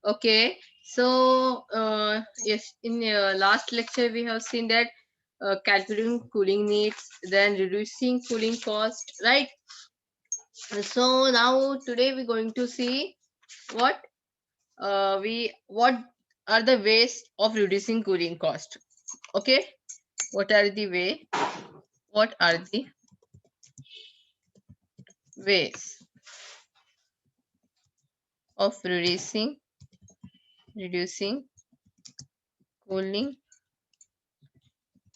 Okay, so yes, in last lecture we have seen that calculating cooling needs, then reducing cooling cost, right? So now today we're going to see what what are the ways of reducing cooling cost. Okay, what are the way? What are the ways of reducing cooling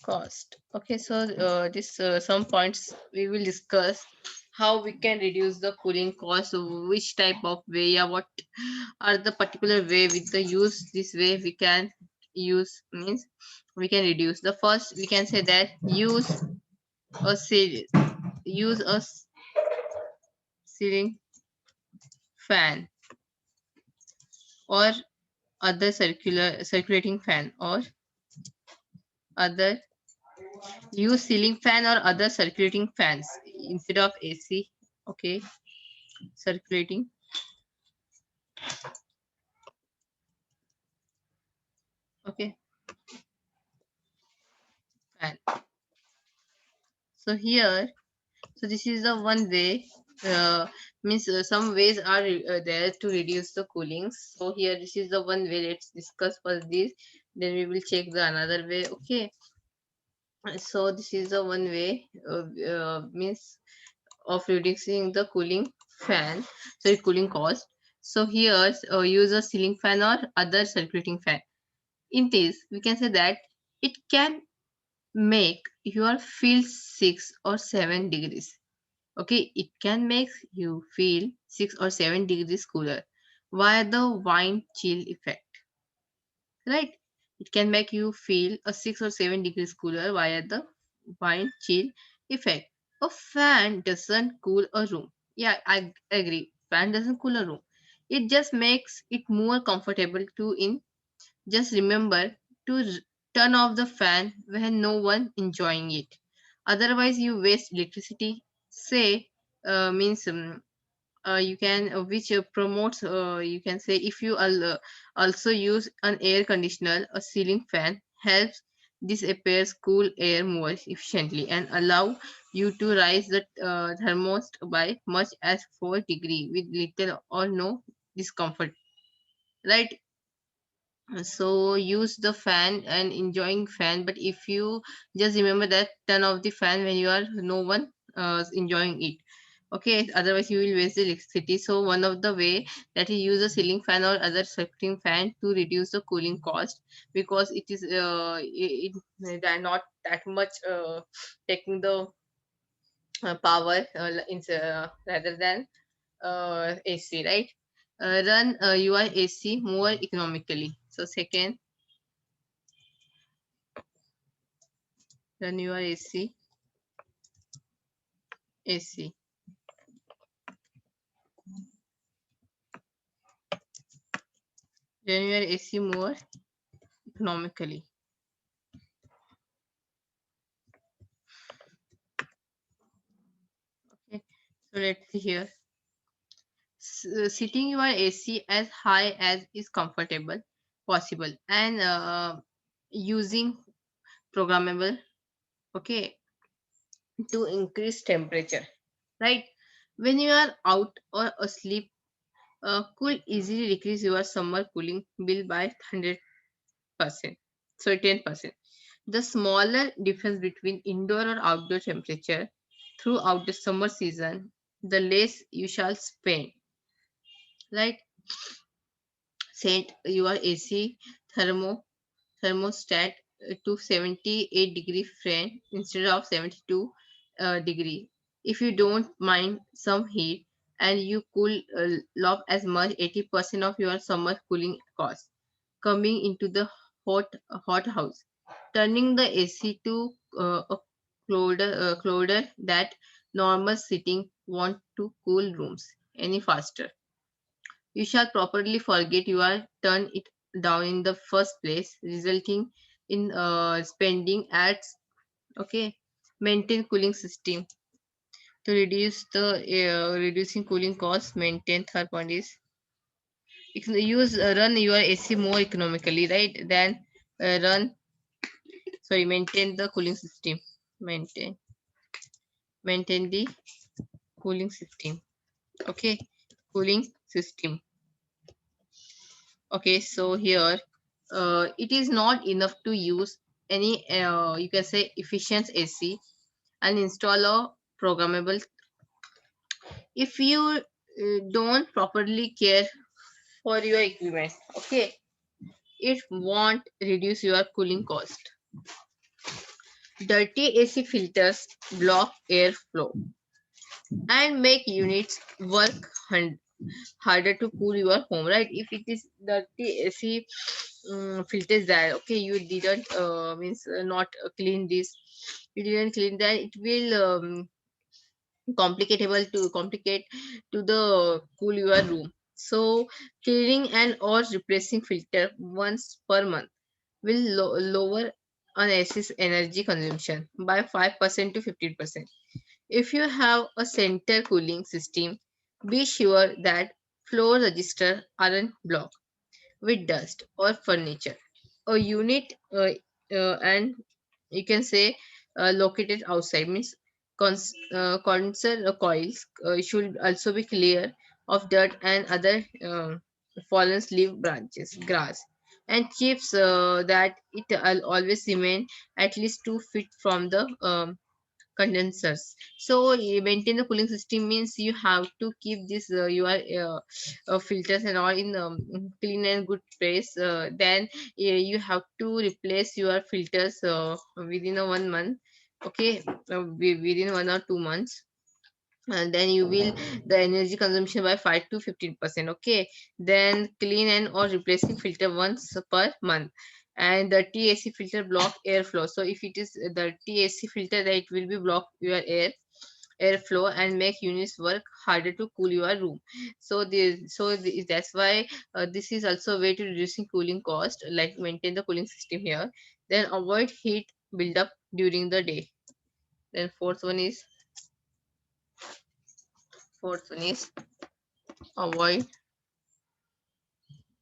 cost? Okay, so this some points we will discuss how we can reduce the cooling cost, which type of way, yeah, what are the particular way with the use this way we can use means we can reduce. The first we can say that a ceiling use a ceiling fan or other circulating fan or other use ceiling fan or other circulating fans instead of AC. Okay, circulating okay fan. So here, so this is the one way. Means some ways are there to reduce the cooling. So here this is the one way. Let's discuss first this, then we will check the another way. Okay, so this is the one way, means of reducing the cooling fan, sorry, cooling cost. So here, use a ceiling fan or other circulating fan. In this we can say that it can make your feel 6 or 7 degrees. Okay, it can make you feel 6 or 7 degrees cooler via the wind chill effect, right? It can make you feel a 6 or 7 degrees cooler via the wind chill effect. A fan doesn't cool a room. Yeah, I agree. Fan doesn't cool a room. It just makes it more comfortable to in. Just remember to turn off the fan when no one enjoying it. Otherwise, you waste electricity. Say, means you can which promotes, you can say, if you also use an air conditioner, a ceiling fan helps disappears cool air more efficiently and allow you to raise the thermostat by much as 4 degree with little or no discomfort, right? So use the fan and enjoying fan, but if you just remember that turn off the fan when you are no one enjoying it. Okay, otherwise you will waste the electricity. So one of the way that you use a ceiling fan or other circulating fan to reduce the cooling cost, because it is they are not that much taking the power rather than AC, right? Run your AC more economically. So second, run your AC, run your AC more economically. Okay, so let's see here. Setting your AC as high as is comfortable possible and using programmable, okay, to increase temperature, right? When you are out or asleep, could easily decrease your summer cooling bill by 100%, so 10%. The smaller difference between indoor or outdoor temperature throughout the summer season, the less you shall spend, right? Set your AC thermostat to 78-degree Fahrenheit instead of 72 degree. If you don't mind some heat and you cool off as much 80% of your summer cooling cost coming into the hot house. Turning the AC to a closer that normal sitting want to cool rooms any faster. You shall properly forget you are turn it down in the first place, resulting in spending ads. Okay, maintain cooling system to reduce the reducing cooling costs. Maintain, third point is run your AC more economically, right? Then run sorry maintain the cooling system. Maintain maintain the cooling system. Okay, cooling system. Okay, so here it is not enough to use any you can say efficient AC and install a programmable. If you don't properly care for your equipment, okay, it won't reduce your cooling cost. Dirty AC filters block airflow and make units work harder to cool your home, right? If it is dirty AC filters there, okay, you didn't means not clean this, you didn't clean that, it will complicate to the cool your room. So cleaning and or replacing filter once per month will lower an AC's energy consumption by 5% to 15%. If you have a center cooling system, be sure that floor registers aren't blocked with dust or furniture. A unit and you can say located outside means condenser coils should also be clear of dirt and other fallen leaf branches, grass, and chips that it always remain at least 2 feet from the condensers. So maintain the cooling system means you have to keep this your filters and all in clean and good place. Then you have to replace your filters within a 1 month. Okay, within 1 or 2 months. And then you will the energy consumption by 5 to 15%. Okay, then clean and or replacing filter once per month. And the TAC filter block airflow. So if it is the TAC filter, that it will be block your airflow and make units work harder to cool your room. That's why this is also a way to reducing cooling cost, like maintain the cooling system here. Then avoid heat buildup during the day. Then fourth one is avoid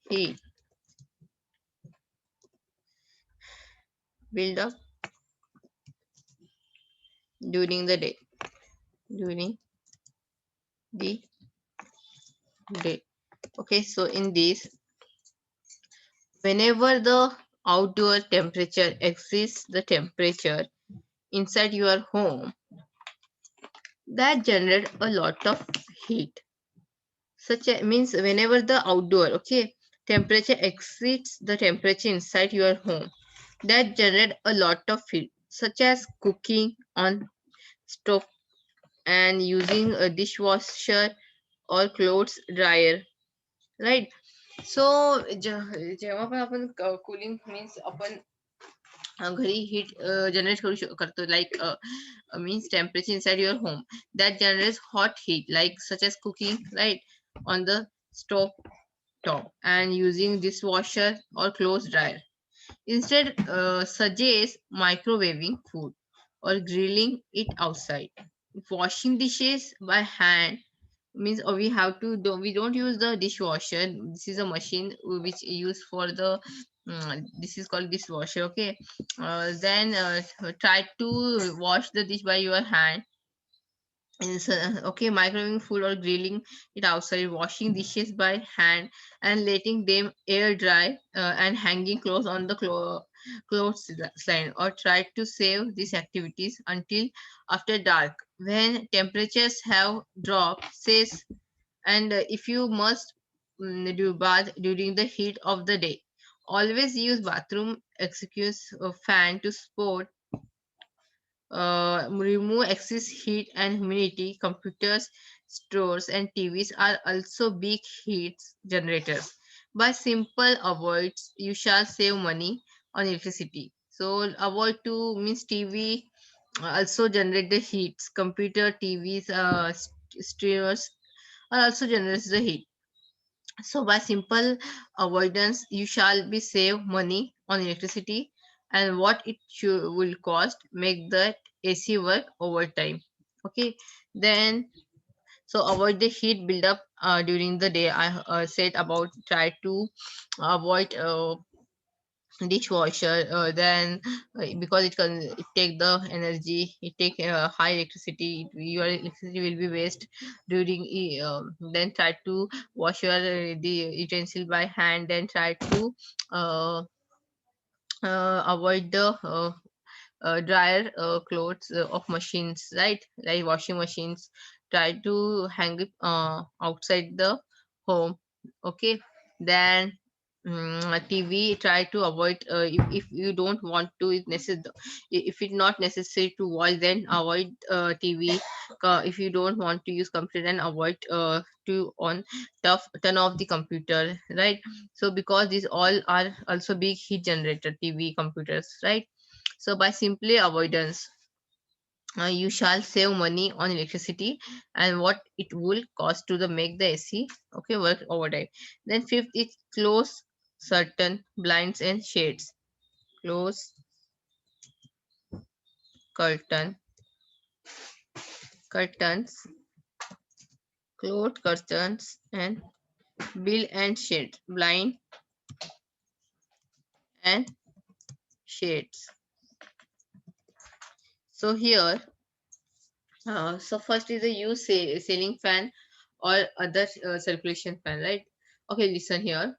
heat buildup during the day. During the day. Okay, so in this, whenever the outdoor temperature exceeds the temperature inside your home, that generate a lot of heat. Such a, means whenever the outdoor, okay, temperature exceeds the temperature inside your home, that generate a lot of heat, such as cooking on stove and using a dishwasher or clothes dryer, right? So जेव्हा पण आपण cooling means आपण घरी heat generate करतो like means temperature inside your home that generates hot heat like such as cooking, right, on the stove top and using dishwasher or clothes dryer. Instead, suggest microwaving food or grilling it outside. Washing dishes by hand means we have to we don't use the dishwasher. This is a machine which used for the this is called dishwasher. Okay, then try to wash the dish by your hand. Okay, microwaving food or grilling it outside, washing dishes by hand and letting them air dry, and hanging clothes on the clothes line, or try to save these activities until after dark when temperatures have dropped, says. And if you must do bath during the heat of the day, always use bathroom excuse fan to support remove excess heat and humidity. Computers, stores, and TVs are also big heat generators. By simple avoids, you shall save money on electricity. So avoid to means TV also generate the heats. Computer, TVs, streamers are also generates the heat. So by simple avoidance, you shall be save money on electricity and what it will cost make the AC work over time. Okay, then So avoid the heat buildup during the day. I said about try to avoid dishwasher, then because it take the energy, it take high electricity, your electricity will be waste during then try to wash your the utensil by hand, then try to uh, avoid the dryer clothes of machines, right, like washing machines. Try to hang it outside the home. Okay, then TV, try to avoid if you don't want to it if it's not necessary to watch, then avoid TV. If you don't want to use computer, then avoid to on tough turn off the computer, right? So because these all are also big heat generator, TV, computers, right? So by simply avoidance, you shall save money on electricity and what it will cost to the make the AC okay work overtime. Then fifth is close certain blinds and shades. Close curtain curtains, closed curtains and bill and shades, blind and shades. So here, so first is the use ceiling fan or other circulation fan, right? Okay, listen here.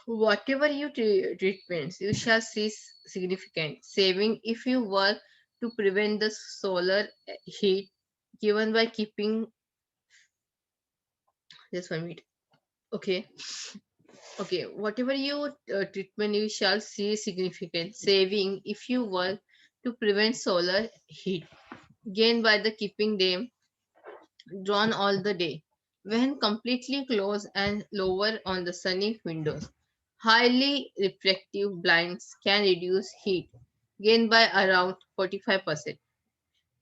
Whatever you treatments, you shall see significant saving if you work to prevent the solar heat given by keeping just 1 minute. Okay, okay. Whatever you treatment, you shall see significant saving if you work to prevent solar heat gained by the keeping them drawn all the day. When completely closed and lower on the sunny windows, highly reflective blinds can reduce heat gain by around 45%.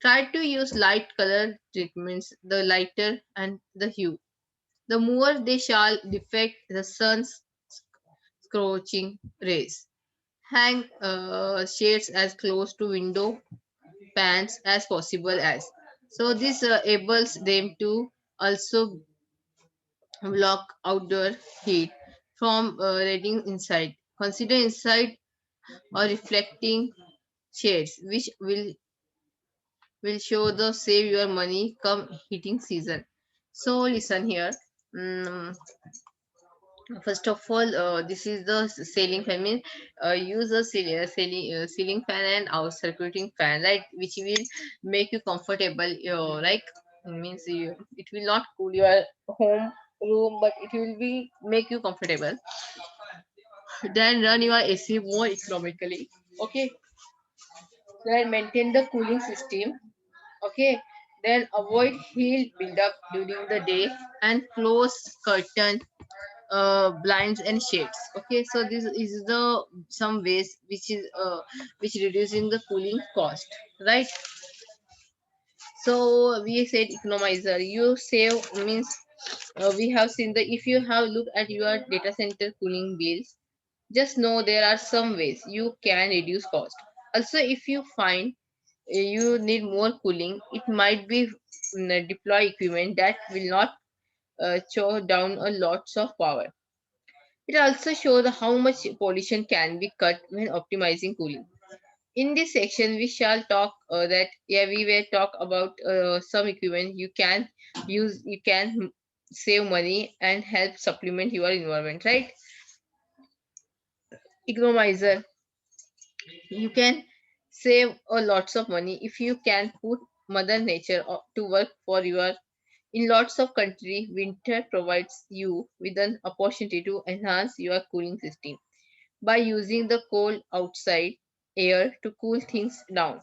Try to use light color treatments, the lighter and the hue. The more they shall deflect the sun's scorching rays. Hang shades as close to window pans as possible as. So this enables them to also block outdoor heat from reading inside. Consider inside or reflecting shades, which will show the save your money come heating season. So listen here. Mm, First of all, this is the ceiling fan. Means, use a ceiling fan and our circulating fan, right? Which will make you comfortable. Like means it will not cool your home room, but it will be make you comfortable. Then run your AC more economically. Okay. Then maintain the cooling system. Okay. Then avoid heat buildup during the day and close curtain blinds and shades. Okay, so this is the some ways which reducing the cooling cost, right? So we said economizer, you save means we have seen that if you have looked at your data center cooling bills, just know there are some ways you can reduce cost. Also, if you find you need more cooling, it might be deploy equipment that will not chow down a lots of power. It also shows how much pollution can be cut when optimizing cooling. In this section, we shall talk that yeah, we will talk about some equipment you can use, you can save money and help supplement your environment, right? Economizer, you can save a lots of money if you can put Mother Nature to work for your. In lots of country, winter provides you with an opportunity to enhance your cooling system by using the cold outside air to cool things down.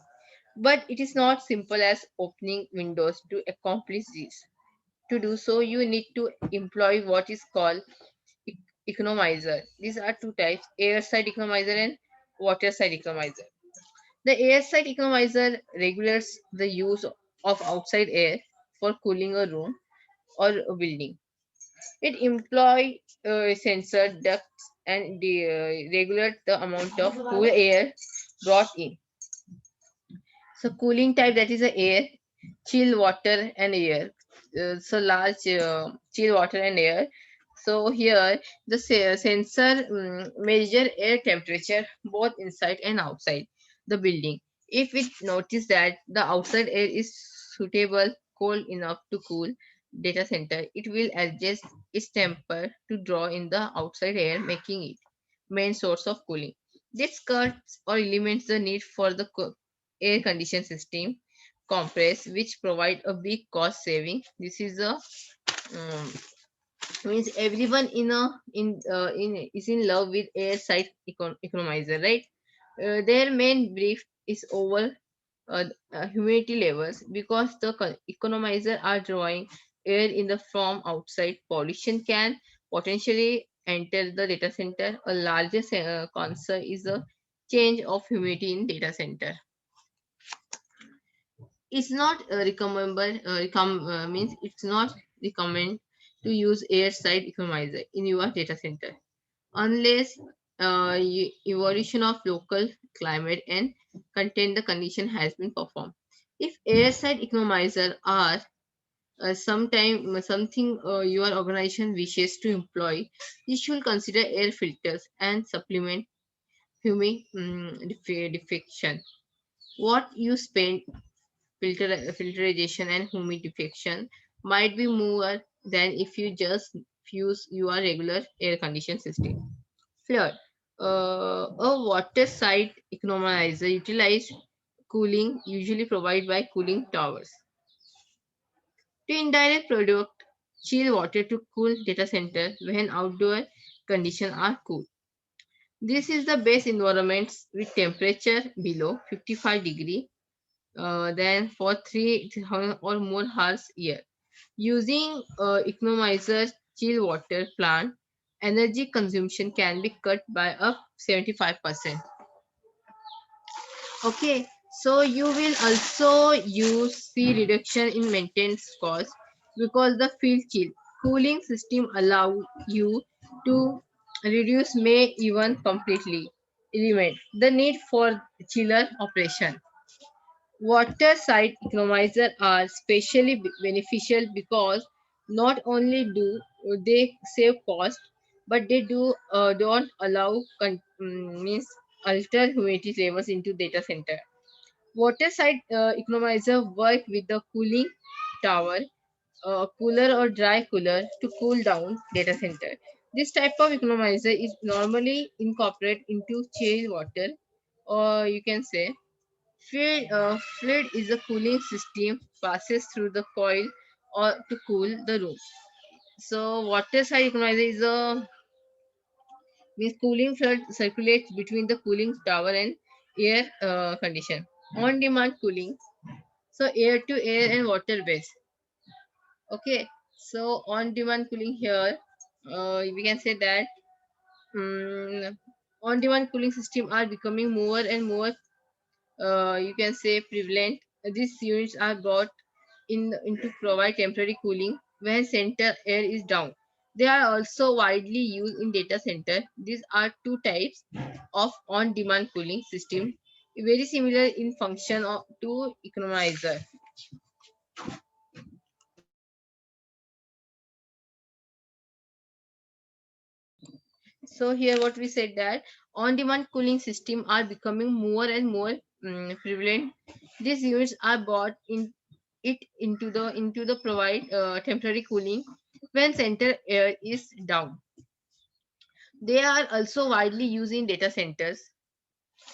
But it is not simple as opening windows to accomplish this. To do so, you need to employ what is called e- economizer. These are two types: air side economizer and water side economizer. The air side economizer regulates the use of outside air for cooling a room or a building. It employs sensor ducts and regulate the amount of cool air brought in. So cooling type, that is the air. chill water and air. So large chill water and air. So here the sensor measure air temperature both inside and outside the building. If it notice that the outside air is suitable cold enough to cool data center, it will adjust its temper to draw in the outside air, making it main source of cooling. This cuts or eliminates the need for the air condition system compress, which provide a big cost saving. This is a means everyone in is in love with air side economizer, right? Their main brief is over humidity levels because the economizer are drawing air in the from outside. Pollution can potentially enter the data center. A largest concern is the change of humidity in data center. It's not recommendable means it's not recommend to use air side economizer in your data center unless evaluation of local climate and contain the condition has been performed. If airside economizer are something your organization wishes to employ, you should consider air filters and supplement humidification. What you spend filtration and humidification might be more than if you just use your regular air condition system. Flood. A water side economizer utilize cooling usually provided by cooling towers to indirect product chill water to cool data center when outdoor conditions are cool. This is the best environments with temperature below 55 degree than for 3 or more hours year. Using economizer chill water plant, energy consumption can be cut by up 75%. Okay, so you will also use see reduction in maintenance cost because the field chill cooling system allow you to reduce may even completely eliminate the need for chiller operation. Water side economizer are especially beneficial because not only do they save cost, but they don't allow means alter humidity levels into data center. Water side economizer work with the cooling tower, cooler or dry cooler to cool down data center. This type of economizer is normally incorporated into chill water, or you can say fluid is a cooling system passes through the coil or to cool the room. So water side economizer is a means cooling fluid circulates between the cooling tower and air condition. On demand cooling, so air to air and water based. Okay, so on demand cooling here, we can say that on demand cooling system are becoming more and more you can say prevalent. These units are brought in to provide temporary cooling when center air is down. They are also widely used in data center. These are two types of on-demand cooling system, very similar in function to economizer. So here what we said that on-demand cooling system are becoming more and more prevalent. These units are brought in it into the provide temporary cooling when center air is down. They are also widely used in data centers.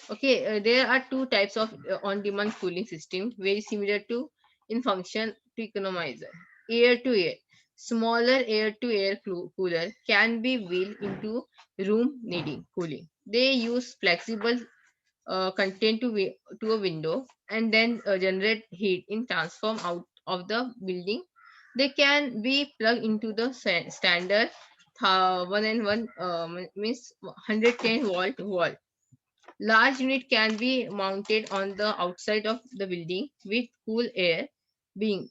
Okay, there are two types of on-demand cooling system, very similar to in function to economizer. Air to air. Smaller air-to-air cooler can be built into room needing cooling. They use flexible content to a window and then generate heat in transform out of the building. They can be plugged into the standard one and one means 110 volt wall. Large unit can be mounted on the outside of the building with cool air being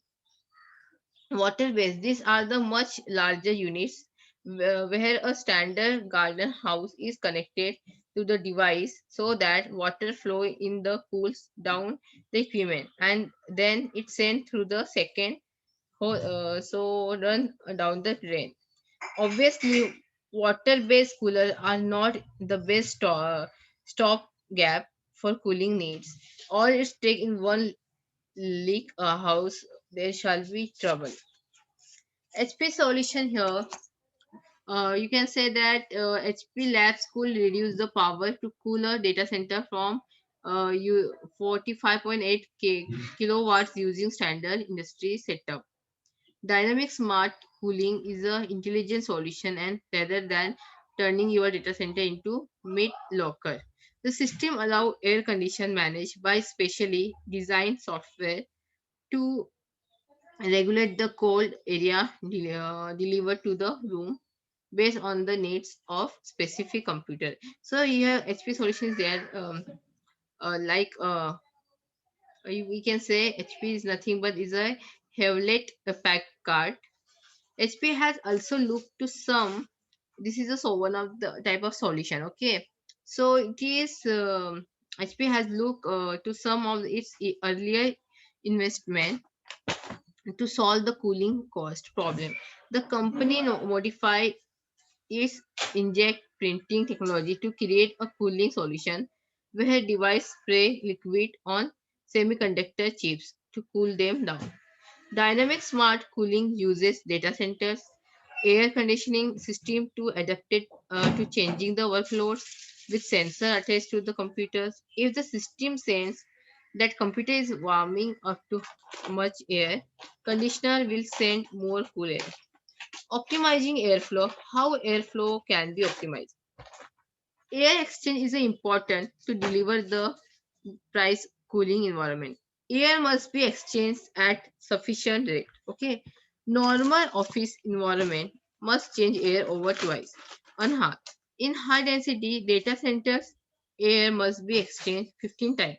water based. These are the much larger units where a standard garden house is connected to the device so that water flow in the cools down the equipment, and then it's sent through the second so run down the drain. Obviously, water-based coolers are not the best stop gap for cooling needs. All it's take in one leak a house, there shall be trouble. HP solution here, you can say that HP Labs could reduce the power to cool a data center from 45.8 kilowatts using standard industry setup. Dynamic smart cooling is an intelligent solution and rather than turning your data center into mid locker. The system allows air condition managed by specially designed software to regulate the cold area delivered to the room based on the needs of specific computer. So here HP solutions there like we can say HP is nothing but is a Hewlett Packard. HP has also looked to some. This is also one of the type of solution. Okay, so it is HP has looked to some of its earlier investment to solve the cooling cost problem. The company modified its inject printing technology to create a cooling solution where device spray liquid on semiconductor chips to cool them down. Dynamic smart cooling uses data centers air conditioning system to adapt it to changing the workloads with sensor attached to the computers. If the system sense that computer is warming up to much air, conditioner will send more cool air. Optimizing airflow. How airflow can be optimized? Air exchange is important to deliver the price cooling environment. Air must be exchanged at sufficient rate. Okay. Normal office environment must change air over twice on high. In high density data centers, air must be exchanged 15 times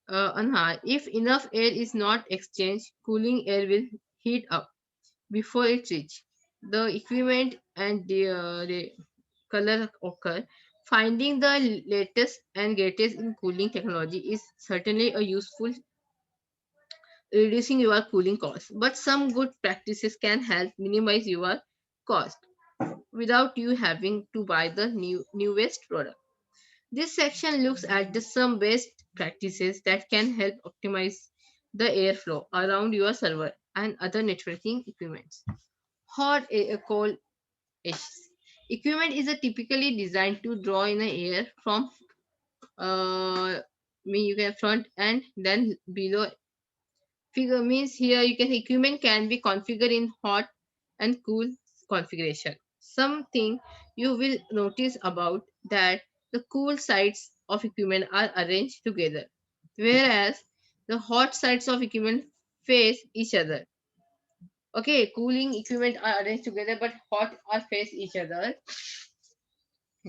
on high. If enough air is not exchanged, cooling air will heat up before it reach the equipment and the color occur. Finding the latest and greatest in cooling technology is certainly a useful reducing your cooling costs. But some good practices can help minimize your cost without you having to buy the newest product. This section looks at the some best practices that can help optimize the airflow around your server and other networking equipments. Hot air, cold edges. Equipment is a typically designed to draw in the air from you can front and then below. Figure means here you can equipment can be configured in hot and cool configuration. Something you will notice about that the cool sides of equipment are arranged together, whereas the hot sides of equipment face each other. Okay, cooling equipment are arranged together, but hot are face each other.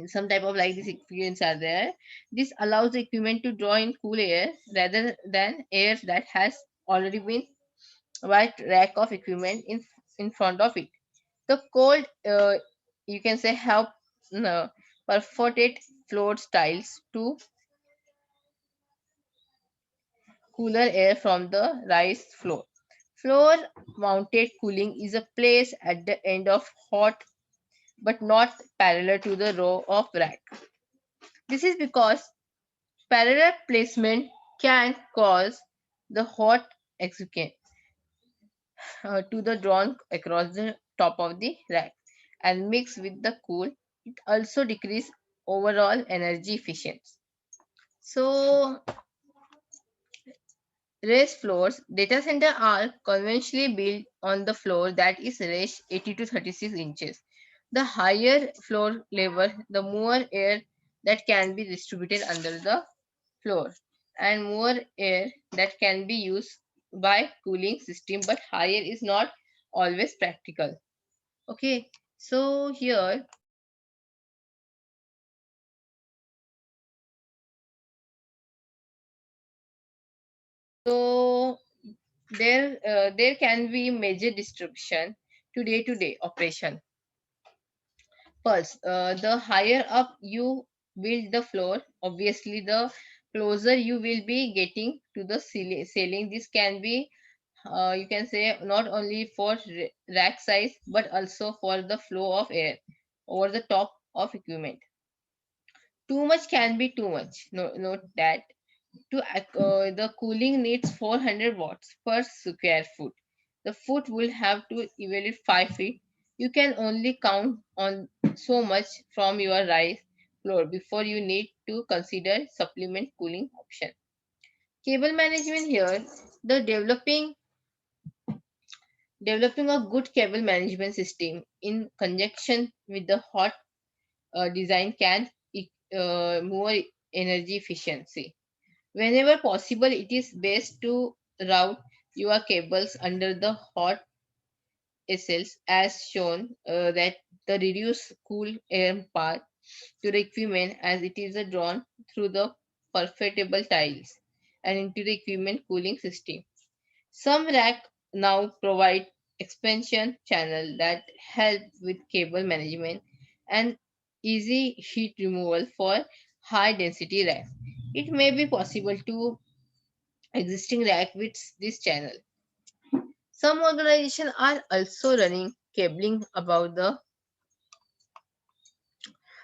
Some type of like this experience are there. This allows the equipment to draw in cool air rather than air that has already been wide rack of equipment in front of it. The cold, you can say, help perforate floor styles to cooler air from the rise floor. Floor mounted cooling is a place at the end of hot but not parallel to the row of rack. This is because parallel placement can cause the hot execute to the drawn across the top of the rack and mix with the cool. It also decrease overall energy efficiency. So raised floors data center are conventionally built on the floor that is raised 80 to 36 inches. The higher floor level, the more air that can be distributed under the floor and more air that can be used by cooling system, but higher is not always practical. Okay, so here so there can be major disruption to day operation. Pulse, the higher up you build the floor. Obviously, the closer you will be getting to the ceiling, this can be you can say not only for rack size but also for the flow of air over the top of equipment. Too much can be too much. Note that the cooling needs 400 watts per square foot. The foot will have to evaluate 5 feet. You can only count on so much from your rise floor before you need to consider supplement cooling option. Cable management here, the developing a good cable management system in conjunction with the hot design can more energy efficiency. Whenever possible, it is best to route your cables under the hot SLs as shown that the reduce cool air path to the equipment as it is drawn through the perforatable tiles and into the equipment cooling system. Some rack now provide expansion channel that help with cable management and easy heat removal for high density rack. It may be possible to existing rack with this channel. Some organizations are also running cabling above the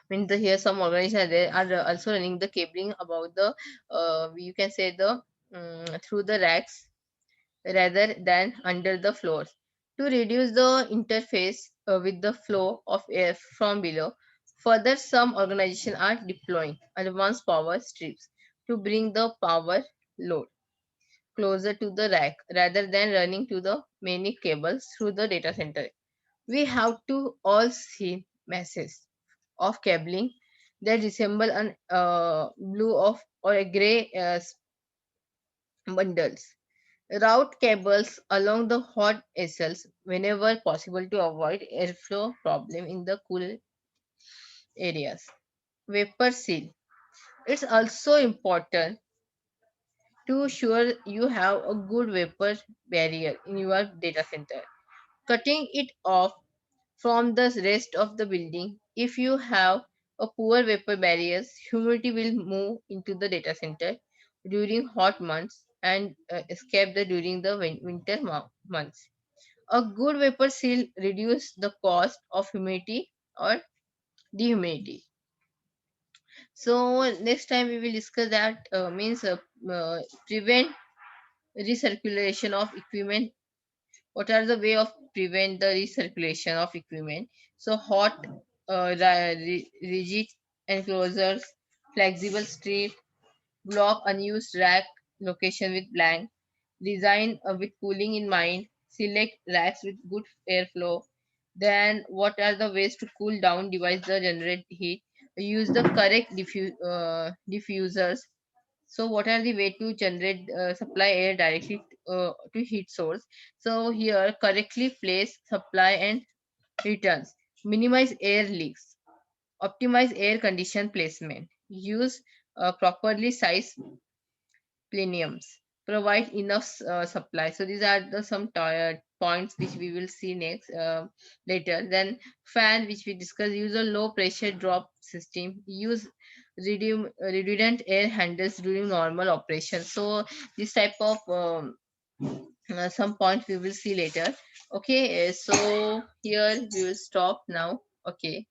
here some organizations they are also running the cabling about the you can say the through the racks rather than under the floors to reduce the interface with the flow of air from below. Further, some organizations are deploying advanced power strips to bring the power load closer to the rack rather than running to the many cables through the data center. We have to all see masses of cabling that resemble an blue of or a gray bundles. Route cables along the hot SLs whenever possible to avoid airflow problem in the cool areas. Vapor seal. It's also important to sure you have a good vapor barrier in your data center. Cutting it off from the rest of the building. If you have a poor vapor barriers, humidity will move into the data center during hot months and escape during the winter months. A good vapor seal reduce the cost of humidity or dehumidity. So next time we will discuss that means prevent recirculation of equipment. What are the way of prevent the recirculation of equipment? So hot rigid enclosures, flexible strip, block unused rack location with blank, design with cooling in mind, select racks with good airflow. Then what are the ways to cool down device the generate heat? Use the correct diffusers. So what are the way to generate supply air directly to heat source? So here correctly place supply and returns. Minimize air leaks. Optimize air condition placement. Use properly sized planiums. Provide enough supply. So these are the some points which we will see next later. Then fan, which we discuss, use a low pressure drop system. Use redundant air handles during normal operation. So this type of some points we will see later. Okay, so here we will stop now. Okay.